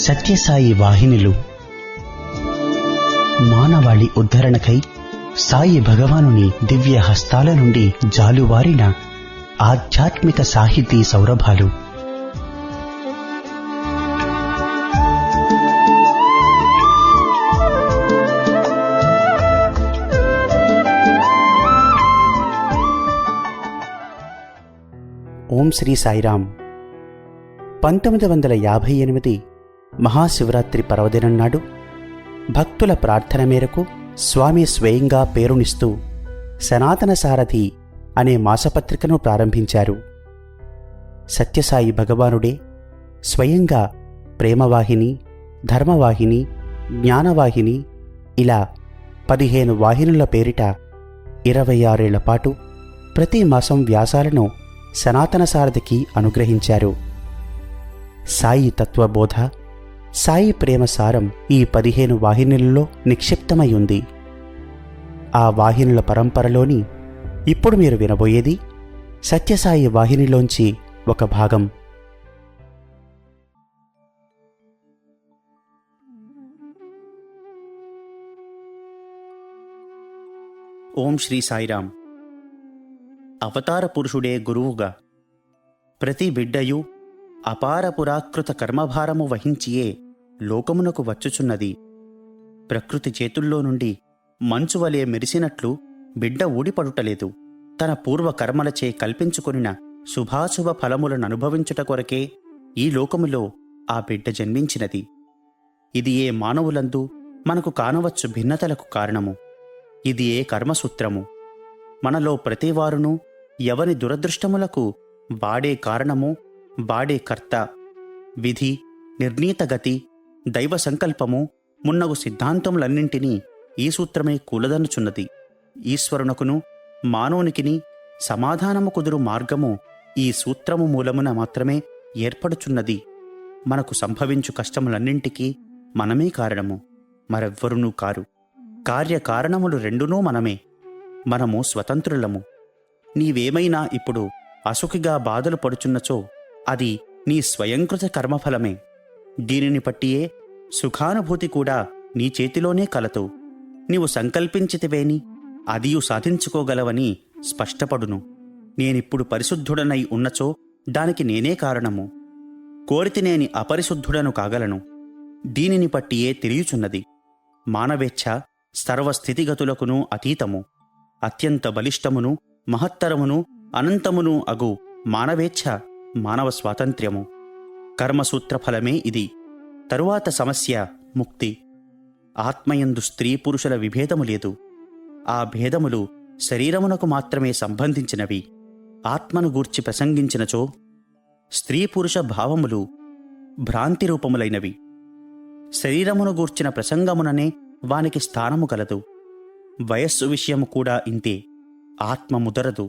సత్యసాయి వాహినులు మానవాళి ఉద్ధరణకై సాయి భగవానుని దివ్య హస్తాల నుండి జాలువారిన ఆధ్యాత్మిక సాహితీ సౌరభాలు. ఓం శ్రీ సాయిరాం. 1958 మహాశివరాత్రి పర్వదినం నాడు భక్తుల ప్రార్థన మేరకు స్వామి స్వయంగా పేరునిస్తూ సనాతన సారథి అనే మాసపత్రికను ప్రారంభించారు. సత్యసాయి భగవానుడే స్వయంగా ప్రేమవాహిని, ధర్మవాహిని, జ్ఞానవాహిని ఇలా 15 వాహినుల పేరిట 26 ఏళ్ల పాటు ప్రతి మాసం వ్యాసాలను సనాతన సారథికి అనుగ్రహించారు. సాయి తత్వబోధ, సాయి ప్రేమ సారం ఈ 15 వాహినులలో నిక్షిప్తమై ఉంది. ఆ వాహినుల పరంపరలోని ఇప్పుడు మీరు వినబోయేది సత్యసాయి వాహినిలోంచి ఒక భాగం. ఓం శ్రీ సాయిరాం. అవతార పురుషుడే గురువుగా ప్రతి బిడ్డయు అపార పురాకృత కర్మభారము వహించియే లోకమునకు వచ్చుచున్నది. ప్రకృతి చేతుల్లో నుండి మంచువలే మెరిసినట్లు బిడ్డ ఊడిపడుటలేదు. తన పూర్వ కర్మలచే కల్పించుకొనిన శుభాశుభ ఫలములను అనుభవించుట కొరకే ఈ లోకములో ఆ బిడ్డ జన్మించినది. ఇది ఏ మానవులందు మనకు కానవచ్చు భిన్నతలకు కారణము. ఇది ఏ కర్మసూత్రము. మనలో ప్రతివారును ఎవని దురదృష్టములకు వాడే కారణము, వాడే కర్త, విధి, నిర్ణీత గతి, దైవ సంకల్పము మున్నగు సిద్ధాంతములన్నింటినీ ఈ సూత్రమే కూలదనుచున్నది. ఈశ్వరునకును మానవునికిని సమాధానము కుదురు మార్గము ఈ సూత్రము మూలమున మాత్రమే ఏర్పడుచున్నది. మనకు సంభవించు కష్టములన్నింటికీ మనమే కారణము, మరెవ్వరునూ కారు. కార్యకారణములు రెండునూ మనమే. మనము స్వతంత్రులము. నీవేమైనా ఇప్పుడు అసుఖిగా బాధలు పడుచున్నచో అది నీ స్వయంకృత కర్మఫలమే. దీనిని పట్టియే సుఖానుభూతి కూడా నీ చేతిలోనే కలదు. నీవు సంకల్పించితివేని అదియు సాధించుకోగలవని స్పష్టపడును. నేనిప్పుడు పరిశుద్ధుడనై ఉన్నచో దానికి నేనే కారణము. కోరితినేని అపరిశుద్ధుడను కాగలను. దీనిని పట్టియే తెలియుచున్నది. మానవేచ్ఛ సర్వస్థితిగతులకును అతీతము. అత్యంత బలిష్టమును మహత్తరమును అనంతమును అగు మానవేచ్ఛ మానవ స్వాతంత్ర్యము. కర్మసూత్ర ఫలమే ఇది. తరువాత సమస్య ముక్తి. ఆత్మయందు స్త్రీ పురుషుల విభేదము లేదు. ఆ భేదములు శరీరమునకు మాత్రమే సంబంధించినవి. ఆత్మను గూర్చి ప్రసంగించినచో స్త్రీ పురుష భావములు భ్రాంతి రూపములైనవి. శరీరమును గూర్చిన ప్రసంగముననే వానికి స్థానము కలదు. వయస్సు విషయము కూడా ఇంతే. ఆత్మ ముదరదు.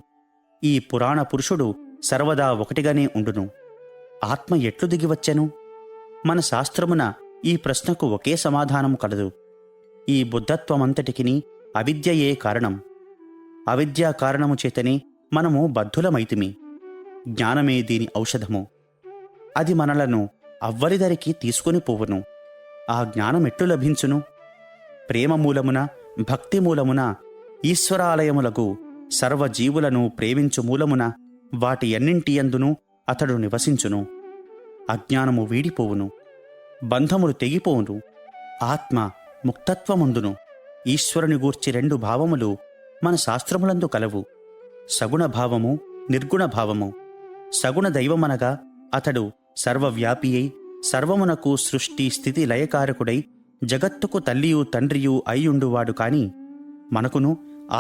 ఈ పురాణ పురుషుడు సర్వదా ఒకటిగానే ఉండును. ఆత్మ ఎట్లు దిగివచ్చెను? మన శాస్త్రమున ఈ ప్రశ్నకు ఒకే సమాధానము కలదు. ఈ బుద్ధత్వమంతటికిని అవిద్యయే కారణం. అవిద్యా కారణము చేతనే మనము బద్ధులమైతిమి. జ్ఞానమే దీని ఔషధము. అది మనలను అవ్వలిదరికి తీసుకుని పోవును. ఆ జ్ఞానమెట్లు లభించును? ప్రేమ మూలమున, భక్తి మూలమున, ఈశ్వరాలయములకు సర్వజీవులను ప్రేమించు మూలమున వాటి ఎన్నింటియందును అతడు నివసించును. అజ్ఞానము వీడిపోవును. బంధములు తెగిపోవును. ఆత్మ ముక్తత్వముందును. ఈశ్వరుని గూర్చి 2 భావములు మన శాస్త్రములందు కలవు. సగుణ భావము, నిర్గుణ భావము. సగుణ దైవమనగా అతడు సర్వవ్యాపియై సర్వమునకు సృష్టి స్థితి లయకారకుడై జగత్తుకు తల్లియు తండ్రియు అయ్యుండువాడు. కాని మనకును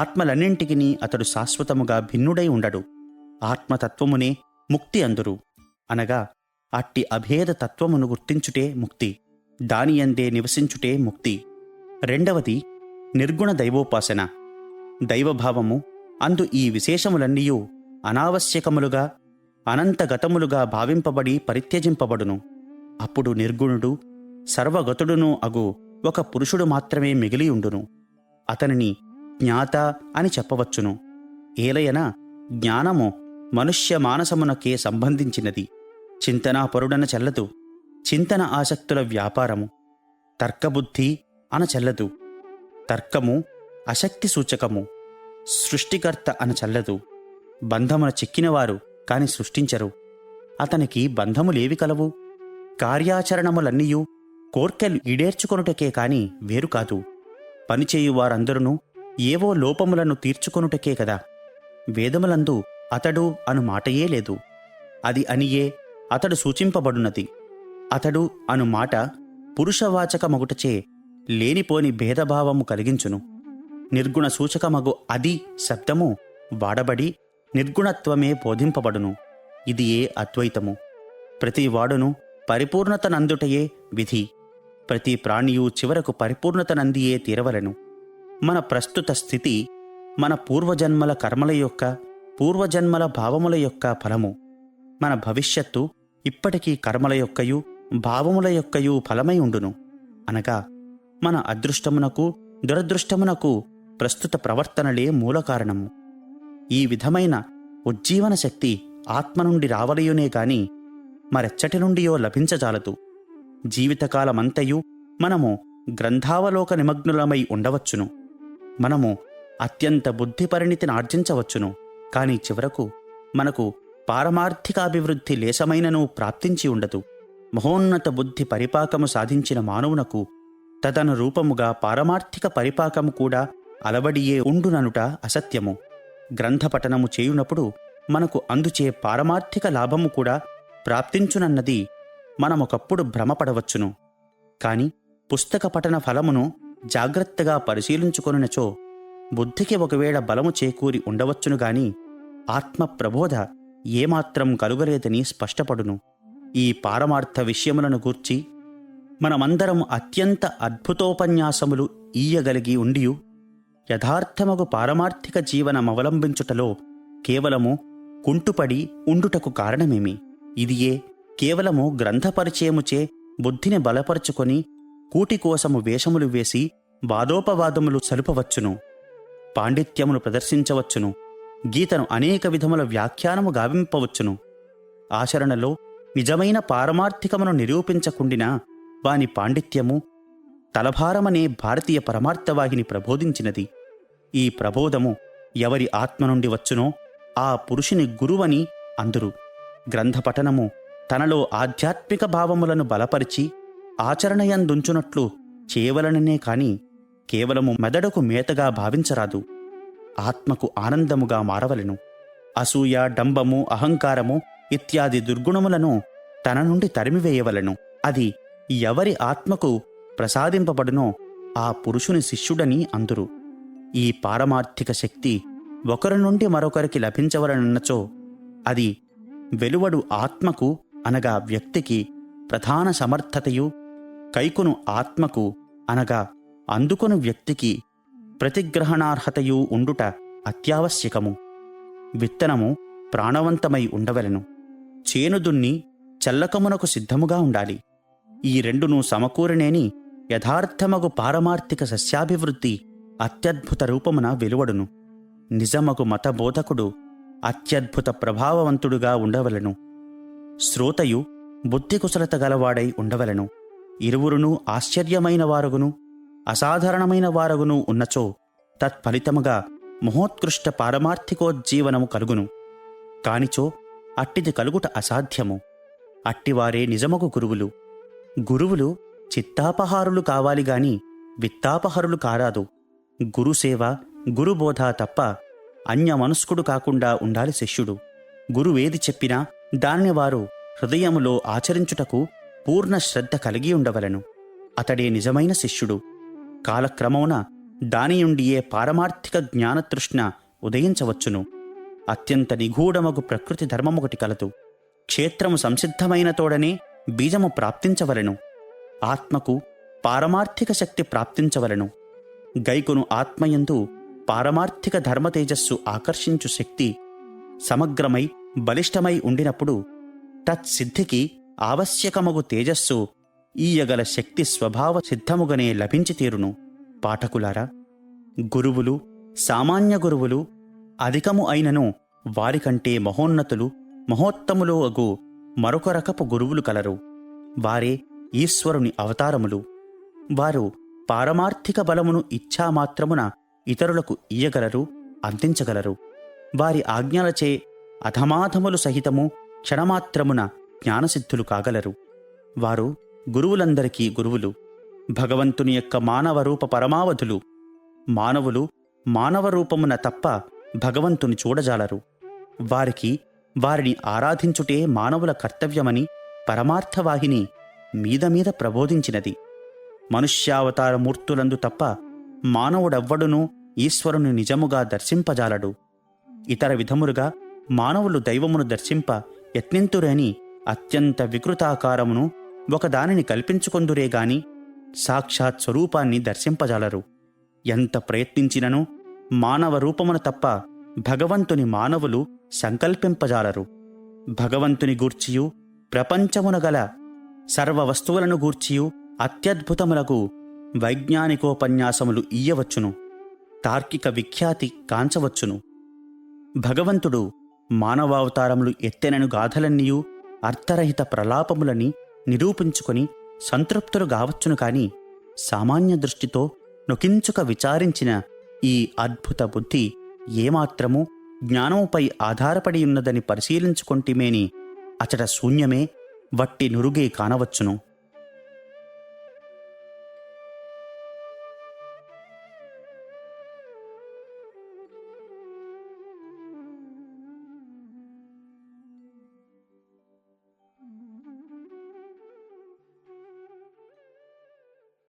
ఆత్మలన్నింటికిని అతడు శాశ్వతముగా భిన్నుడై ఉండడు. ఆత్మతత్వమునే ముక్తి అందురు. అనగా అట్టి అభేద తత్వమును గుర్తించుటే ముక్తి. దానియందే నివసించుటే ముక్తి. రెండవది నిర్గుణ దైవోపాసన. దైవభావము అందు ఈ విశేషములన్నీయూ అనావశ్యకములుగా అనంతగతములుగా భావింపబడి పరిత్యజింపబడును. అప్పుడు నిర్గుణుడు సర్వగతుడును అగు ఒక పురుషుడు మాత్రమే మిగిలియుండును. అతనిని జ్ఞాత అని చెప్పవచ్చును. ఏలయన జ్ఞానము మనుష్య మానసమునకే సంబంధించినది. చింతనాపరుడన చెల్లదు. చింతన ఆసక్తుల వ్యాపారము. తర్కబుద్ధి అనచెల్లదు. తర్కము అశక్తి సూచకము. సృష్టికర్త అనచెల్లదు. బంధమున చిక్కినవారు కాని సృష్టించరు. అతనికి బంధములేవి కలవు? కార్యాచరణములన్నీయూ కోర్కెలు ఈడేర్చుకొనుటకే కాని వేరు కాదు. పనిచేయువారందరూ ఏవో లోపములను తీర్చుకొనుటకే కదా. వేదములందు అతడు అను మాటయే లేదు. అది అనియే అతడు సూచింపబడున్నది. అతడు అను మాట పురుషవాచకమగుటచే లేనిపోని భేదభావము కలిగించును. నిర్గుణ సూచకమగు అది శబ్దము వాడబడి నిర్గుణత్వమే బోధింపబడును. ఇది ఏ అద్వైతము. ప్రతి వాడును పరిపూర్ణతనందుటయే విధి. ప్రతి ప్రాణియు చివరకు పరిపూర్ణతనందియే తీరవలెను. మన ప్రస్తుత స్థితి మన పూర్వజన్మల కర్మల యొక్క, పూర్వజన్మల భావముల యొక్క ఫలము. మన భవిష్యత్తు ఇప్పటికీ కర్మల యొక్కయు భావముల యొక్కయు ఫలమై ఉండును. అనగా మన అదృష్టమునకు దురదృష్టమునకు ప్రస్తుత ప్రవర్తనలే మూల కారణము. ఈ విధమైన ఉజ్జీవన శక్తి ఆత్మ నుండి రావలయునే గాని మరెచ్చటి నుండియో లభించజాలదు. జీవితకాలమంతయు మనము గ్రంథావలోక నిమగ్నులమై ఉండవచ్చును. మనము అత్యంత బుద్ధి పరిణితిని ఆర్జించవచ్చును. కాని చివరకు మనకు పారమార్థికాభివృద్ధి లేశమైనను ప్రాప్తించి ఉండదు. మహోన్నత బుద్ధి పరిపాకము సాధించిన మానవునకు తదనురూపముగా పారమార్థిక పరిపాకము కూడా అలవడియే ఉండుననుట అసత్యము. గ్రంథపఠనము చేయునప్పుడు మనకు అందుచే పారమార్థిక లాభము కూడా ప్రాప్తించునన్నది మనమొకప్పుడు భ్రమపడవచ్చును. కాని పుస్తక పఠన ఫలమును జాగ్రత్తగా పరిశీలించుకొనునచో బుద్ధికి ఒకవేళ బలము చేకూరి ఉండవచ్చును గాని ఆత్మ ప్రబోధ ఏమాత్రం కలుగలేదని స్పష్టపడును. ఈ పారమార్థ విషయములను గూర్చి మనమందరం అత్యంత అద్భుతోపన్యాసములు ఈయగలిగి ఉండియు యథార్థమగు పారమార్థిక జీవనమవలంబించుటలో కేవలము కుంటుపడి ఉండుటకు కారణమేమి? ఇదియే కేవలము గ్రంథపరిచయముచే బుద్ధిని బలపరుచుకొని కూటికోసము వేషములు వేసి వాదోపవాదములు సలుపవచ్చును. పాండిత్యమును ప్రదర్శించవచ్చును. గీతను అనేక విధముల వ్యాఖ్యానము గావింపవచ్చును. ఆచరణలో నిజమైన పారమార్థికమును నిరూపించకుండినా వాని పాండిత్యము తలభారమనే భారతీయ పరమార్థవాహిని ప్రబోధించినది. ఈ ప్రబోధము ఎవరి ఆత్మ నుండి వచ్చునో ఆ పురుషుని గురువని అందురు. గ్రంథపఠనము తనలో ఆధ్యాత్మిక భావములను బలపరిచి ఆచరణయందుంచునట్లు చేయవలననే కాని కేవలము మెదడుకు మేతగా భావించరాదు. ఆత్మకు ఆనందముగా మారవలెను. అసూయ, డంబము, అహంకారము ఇత్యాది దుర్గుణములను తన నుండి తరిమివేయవలెను. అది ఎవరి ఆత్మకు ప్రసాదింపబడునో ఆ పురుషుని శిష్యుడని అందురు. ఈ పారమార్థిక శక్తి ఒకరి నుండి మరొకరికి లభించవలనన్నచో అది వెలువడు ఆత్మకు అనగా వ్యక్తికి ప్రధాన సమర్థతయు, కైకొను ఆత్మకు అనగా అందుకొను వ్యక్తికి ప్రతిగ్రహణార్హతయు ఉండుట అత్యావశ్యకము. విత్తనము ప్రాణవంతమై ఉండవలెను. చేనుదున్ని చల్లకమునకు సిద్ధముగా ఉండాలి. ఈ రెండును సమకూరనేని యథార్థమగు పారమార్థిక సస్యాభివృద్ధి అత్యద్భుత రూపమున వెలువడును. నిజమగు మతబోధకుడు అత్యద్భుత ప్రభావవంతుడుగా ఉండవలెను. శ్రోతయు బుద్ధికుశలత గలవాడై ఉండవలెను. ఇరువురును ఆశ్చర్యమైన వారుగును అసాధారణమైన వారుగును ఉన్నచో తత్ఫలితముగా మహోత్కృష్ట పారమార్థికోజ్జీవనము కలుగును. కానిచో అట్టిది కలుగుట అసాధ్యము. అట్టివారే నిజమగు గురువులు. గురువులు చిత్తాపహారులు కావాలిగాని విత్తాపహరులు కారాదు. గురుసేవ, గురుబోధ తప్ప అన్యమనస్కుడు కాకుండా ఉండాలి శిష్యుడు. గురువేది చెప్పినా దాన్ని వారు హృదయములో ఆచరించుటకు పూర్ణ శ్రద్ధ కలిగి ఉండవలెను. అతడే నిజమైన శిష్యుడు. కాలక్రమమున దానియుండియే పారమార్థిక జ్ఞానతృష్ణ ఉదయించవచ్చును. అత్యంత నిగూఢమగు ప్రకృతి ధర్మమొకటి కలదు. క్షేత్రము సంసిద్ధమైన తోడనే బీజము ప్రాప్తించవలెను. ఆత్మకు పారమార్థిక శక్తి ప్రాప్తించవలెను. గైకొను ఆత్మయందు పారమార్థిక ధర్మతేజస్సు ఆకర్షించు శక్తి సమగ్రమై బలిష్టమై ఉండినప్పుడు తత్సిద్ధికి ఆవశ్యకమగు తేజస్సు ఈయగల శక్తి స్వభావ సిద్ధముగనే లభించి తీరును. పాఠకులారా, గురువులు, సామాన్య గురువులు అధికము అయినను వారికంటే మహోన్నతులు, మహోత్తములు అగు మరొక రకపు గురువులు కలరు. వారే ఈశ్వరుని అవతారములు. వారు పారమార్థిక బలమును ఇచ్ఛామాత్రమున ఇతరులకు ఇయ్యగలరు, అందించగలరు. వారి ఆజ్ఞలచే అధమాధములు సహితము క్షణమాత్రమున జ్ఞానసిద్ధులు కాగలరు. వారు గురువులందరికీ గురువులు, భగవంతుని యొక్క మానవ రూప పరమావధులు. మానవులు మానవ రూపమున తప్ప భగవంతుని చూడజాలరు. వారికి వారిని ఆరాధించుటే మానవుల కర్తవ్యమని పరమార్థవాహిని మీద మీద ప్రబోధించినది. మనుష్యావతారమూర్తులందు తప్ప మానవుడెవ్వడునూ ఈశ్వరుని నిజముగా దర్శింపజాలడు. ఇతర విధములుగా మానవులు దైవమును దర్శింప యత్నింతురని అత్యంత వికృతాకారమును ఒకదానిని కల్పించుకొందురేగాని సాక్షాత్ స్వరూపాన్ని దర్శింపజాలరు. ఎంత ప్రయత్నించినను మానవ రూపమున తప్ప భగవంతుని మానవులు సంకల్పింపజాలరు. భగవంతుని గూర్చియు ప్రపంచమున గల సర్వ వస్తువులను గూర్చియు అత్యద్భుతములకు వైజ్ఞానికోపన్యాసములు ఇయ్యవచ్చును, తార్కిక విఖ్యాతి కాంచవచ్చును. భగవంతుడు మానవావతారములు ఎత్తెనను గాథలన్నీయు అర్థరహిత ప్రలాపములని నిరూపించుకొని సంతృప్తులు గావచ్చును కాని సామాన్య దృష్టితో నొకించుక విచారించిన ఈ అద్భుత బుద్ధి ఏమాత్రము జ్ఞానముపై ఆధారపడి ఉన్నదని పరిశీలించుకొంటిమేని అచట శూన్యమే, వట్టి నురుగే కానవచ్చును.